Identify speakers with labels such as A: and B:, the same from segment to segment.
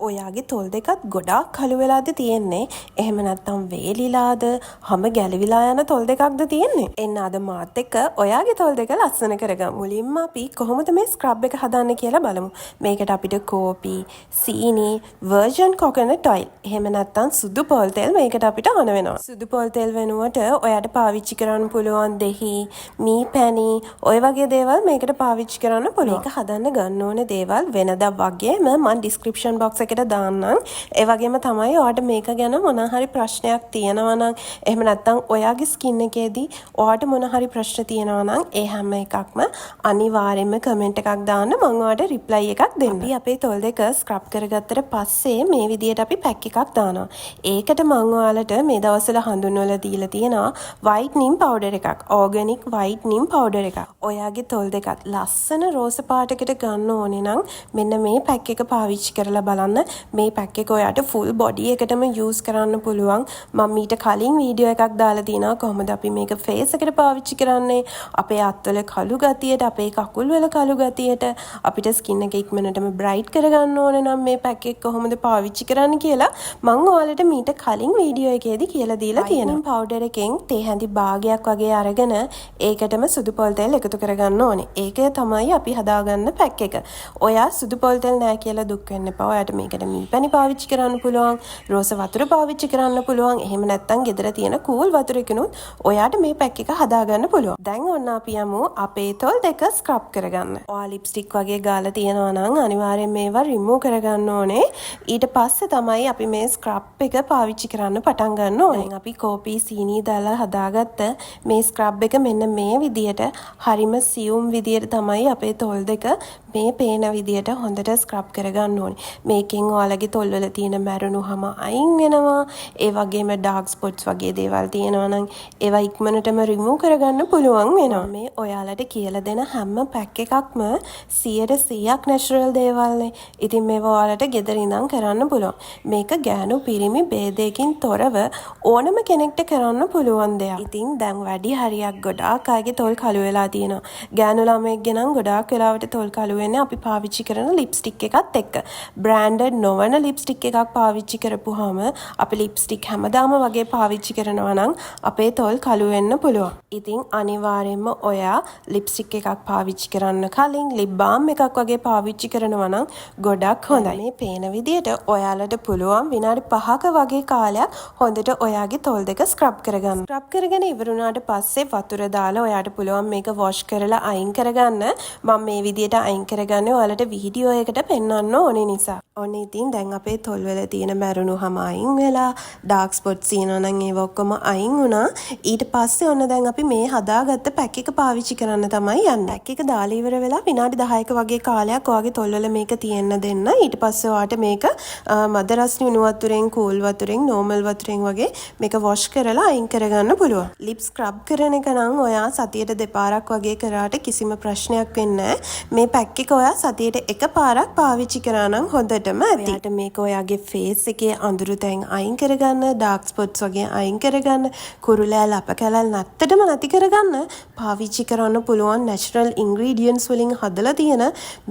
A: ඔයාගේ තොල් දෙකත් ගොඩාක් කළු වෙලාද තියෙන්නේ? එහෙම නැත්නම් වේලිලාද? හැම ගැලවිලා යන තොල් දෙකක්ද තියෙන්නේ? එන්න අද මාත් එක්ක ඔයාගේ තොල් දෙක ලස්සන කරගමු. මුලින්ම අපි කොහොමද මේ ස්ක්‍රබ් එක හදන්නේ කියලා බලමු. මේකට අපිට කෝපි, සීනි, වර්ජන් කොකනට් ඔයිල්, එහෙම නැත්නම් සුදු පොල් තෙල් මේකට අපිට ඕන වෙනවා. සුදු පොල් තෙල් වෙනුවට ඔයාට පාවිච්චි කරන්න පුළුවන් දෙහි, මී පැණි, ඔය වගේ දේවල් මේකට පාවිච්චි කරන්න පුළුවන්. මේක හදන්න ගන්න ඕන දේවල් වෙනදා වගේම මම ඩිස්ක්‍රිප්ෂන් බොක්ස් එකට දාන්නම්. ඒ වගේම තමයි ඔයාට මේක ගැන මොන හරි ප්‍රශ්නයක් තියෙනවා නම්, එහෙම නැත්නම් ඔයාගේ ස්කින් එකේදී ඔයාට මොන හරි ප්‍රශ්න තියෙනවා නම් ඒ හැම එකක්ම අනිවාර්යයෙන්ම කමෙන්ට් එකක් දාන්න, මම ඔයාට රිප්ලයි එකක් දෙන්න. අපි අපේ තොල් දෙක ස්ක්‍රබ් කරගත්තට පස්සේ මේ විදියට අපි පැක් එකක් දානවා. ඒකට මම ඔයාලට මේ දවස්වල හඳුන්වලා දීලා තියෙනවා වයිට්නින් පවුඩර් එකක්, ඕගනික් වයිට්නින් පවුඩර් එකක්. ඔයාගේ තොල් දෙකත් ලස්සන රෝස පාටකට ගන්න ඕනේ නම් මෙන්න මේ පැක් එක පාවිච්චි කරලා බලන්න. මේ පැක් එක ඔයාට ෆුල් බොඩි එකටම යූස් කරන්න පුළුවන්. මම ඊට කලින් වීඩියෝ එකක් දාලා තිනවා කොහොමද අපි මේක ෆේස් එකට පාවිච්චි කරන්නේ, අපේ අත්වල කළු ගතියට, අපේ කකුල් වල කළු ගතියට, අපිට ස්කින් එක ඉක්මනටම බ්‍රයිට් කරගන්න ඕන නම් මේ පැක් එක කොහොමද පාවිච්චි කරන්න කියලා මම ඔයාලට මීට කලින් වීඩියෝ එකේදී කියලා දීලා තියෙනවා. පවුඩර් එකෙන් තේ හැඳි භාගයක් වගේ අරගෙන ඒකටම සුදු පොල් තෙල් එකතු කරගන්න ඕනේ. ඒක තමයි අපි හදාගන්න පැක් එක. ඔයා සුදු පොල් තෙල් නැහැ කියලා දුක් වෙන්න එපා. ඔයාට මේකට මී පැණි පාවිච්චි කරන්න පුළුවන්, රෝස වතුර පාවිච්චි කරන්න පුළුවන්, එහෙම නැත්නම් ගෙදර තියෙන කූල් වතුරකිනුත් ඔයාට මේ පැක් එක හදාගන්න පුළුවන්. දැන් ඔන්න අපි යමු අපේ තොල් දෙක ස්ක්‍රබ් කරගන්න. ඔයා ලිප්ස්ටික් වගේ ගාලා තියෙනවා නම් අනිවාර්යෙන් මේවා රිමූව් කරගන්න ඕනේ. ඊට පස්සේ තමයි අපි මේ ස්ක්‍රබ් එක පාවිච්චි කරන්න පටන් ගන්න ඕනේ. දැන් අපි කෝපි, සීනි දාලා හදාගත්ත මේ ස්ක්‍රබ් එක මෙන්න මේ විදියට හරිම සියුම් විදියට තමයි අපේ තොල් දෙක මේ පේන විදියට හොඳට ස්ක්‍රබ් කරගන්න ඕනේ. මේකෙන් ඔයාලගේ තොල් වල තියෙන මැරුණු හැම අයින් වෙනවා. ඒ වගේම ඩාර්ක් ස්පොට්ස් වගේ දේවල් තියෙනවා නම් ඒවා ඉක්මනටම රිමූව් කරගන්න පුළුවන් වෙනවා. මේ ඔයාලට කියලා දෙන හැම පැක් එකක්ම 100% නැචරල් දේවල්නේ. ඉතින් මේවා ඔයාලට ගෙදර ඉඳන් කරන්න පුළුවන්. මේක ගෑනු පිරිමි ભેදයකින් තොරව ඕනම කෙනෙක්ට කරන්න පුළුවන් දෙයක්. ඉතින් දැන් වැඩි හරියක් ගොඩාක් අයගේ තොල් කළු වෙලා තියෙනවා. ගෑනු ළමයෙක්ගේ නම් ගොඩාක් වෙලාවට තොල් කළු වෙන්නේ අපි පාවිච්චි කරන ලිප්ස්ටික් එකත් එක්ක. බ්‍රෑන්ඩඩ් නොවන ලිප්ස්ටික් එකක් පාවිච්චි කරපුවාම අපි ලිප්ස්ටික් හැමදාම වගේ පාවිච්චි කරනවා නම් අපේ තොල් කළු වෙන්න පුළුවන්. ඉතින් අනිවාර්යයෙන්ම ඔයා ලිප්ස්ටික් එකක් පාවිච්චි කරන්න කලින් ලිප් බාම් එකක් වගේ පාවිච්චි කරනවා නම් ගොඩක් හොඳයි. මේ පේන විදියට ඔයාලට පුළුවන් විනාඩි 5ක වගේ කාලයක් හොඳට ඔයාගේ තොල් දෙක ස්ක්‍රබ් කරගන්න. ස්ක්‍රබ් කරගෙන ඉවරුණාට පස්සේ වතුර දාලා ඔයාට පුළුවන් මේක වොෂ් කරලා අයින් කරගන්න. මම මේ විදියට අයින් කරගන්නේ ඔයාලට වීඩියෝ එකකට පෙන්වන්න ඕනේ නිසා. ඔන්න ඉතින් දැන් අපේ තොල් වල තියෙන මැරුණු හැම අයින් වෙලා, ඩාර්ක් ස්පොට්ස් තියෙනවා නම් ඒව ඔක්කොම අයින් වුණා. ඊට පස්සේ ඔන්න දැන් අපි මේ හදාගත්ත පැක් එක පාවිච්චි කරන්න තමයි යන්නේ. පැක් එක දාලා ඉවර වෙලා විනාඩි 10ක වගේ කාලයක් ඔයාගේ තොල් වල මේක තියෙන්න දෙන්න. ඊට පස්සේ ඔයාට මේක මද රස්නි උණු වතුරෙන්, කූල් වතුරෙන්, නෝමල් වතුරෙන් වගේ මේක වොෂ් කරලා අයින් කරගන්න පුළුවන්. ලිප් ස්ක්‍රබ් කරන එක නම් ඔයා සතියට දෙපාරක් වගේ කරාට කිසිම ප්‍රශ්නයක් වෙන්නේ නැහැ. මේ පැක් එක ඔයා සතියට එකපාරක් පාවිච්චි කරා නම් හොඳටම ඇති. ඔයාට මේක ඔයාගේ ෆේස් එකේ අඳුරු තැන් අයින් කරගන්න, ඩාර්ක් ස්පොට්ස් වගේ අයින් කරගන්න, කුරුලෑල් අප කැලල් නැත්තටම නැති කරගන්න පාවිච්චි කරන්න පුළුවන් නැචරල් ඉන්ග්‍රීඩියන්ට්ස් වලින් හදලා තියෙන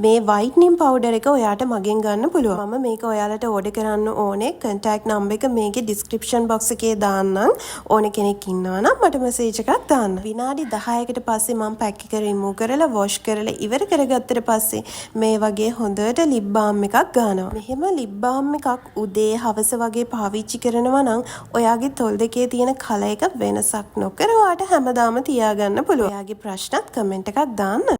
A: මේ වයිට්නින් පවුඩර් එක ඔයාට මගෙන් ගන්න පුළුවන්. මම මේක ඔයාලට ඕඩර් කරන්න ඕනේ. කන්ටැක්ට් නම්බර් එක මේකේ ඩිස්ක්‍රිප්ෂන් බොක්ස් එකේ දාන්නම්. ඕන කෙනෙක් ඉන්නවා නම් මට මෙසේජ් එකක් දාන්න. විනාඩි 10කට පස්සේ මම පැක් එක රිමූව් කරලා වොෂ් කරලා ඉවර කරගත්තට පස්සේ මේ වගේ හොඳට ලිප් බාම් එකක් ගන්නවා. මෙහෙම ලිප් බාම් එකක් උදේ හවස වගේ පාවිච්චි කරනවා නම් ඔයාගේ තොල් දෙකේ තියෙන කල එක වෙනසක් නොකර ඔයාට හැමදාම තියාගන්න පුළුවන්. ඔයාගේ ප්‍රශ්නත් කමෙන්ට් එකක් දාන්න.